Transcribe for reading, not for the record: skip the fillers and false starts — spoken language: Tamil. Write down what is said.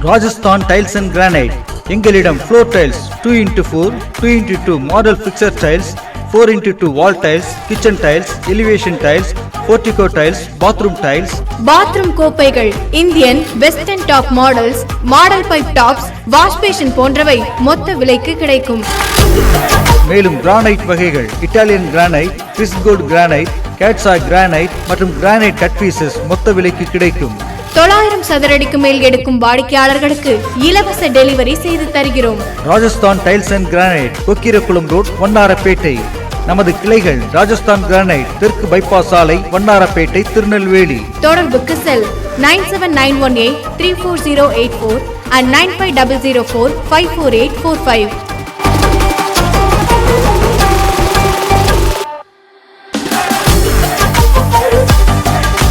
Rajasthan tiles and granite. எங்களிடம் floor tiles 2x4, 2x2 model picture tiles, 4x2 wall tiles, kitchen tiles, elevation tiles, portico tiles, bathroom tiles, bathroom கோப்பைகள், Indian western tap models, model pipe taps, wash basin போன்றவை மொத்த விலைக்கு கிடைக்கும். மேலும் கிரானைட் வகைகள் இட்டாலியன் கிரானைட், கிறிஸ் கோல்ட் கிரானைட், கேட்ஸா கிரானைட் மற்றும் கிரானைட் கட் பீசஸ் மொத்த விலைக்கு கிடைக்கும். 900 சதுரடிக்கு மேல் எடுக்கும் வாடிக்கையாளர்களுக்கு இலவச டெலிவரி செய்து தருகிறோம். Rajasthan tiles and granite, Kokkirakulam road, Vannarapettai. நமது கிளைகள் ராஜஸ்தான் கிரானைட், தெற்கு பைபாஸ் சாலை, வண்ணாரப்பேட்டை, திருநெல்வேலி. தொடர்புக்கு செல் 9791834084 and 9504054845.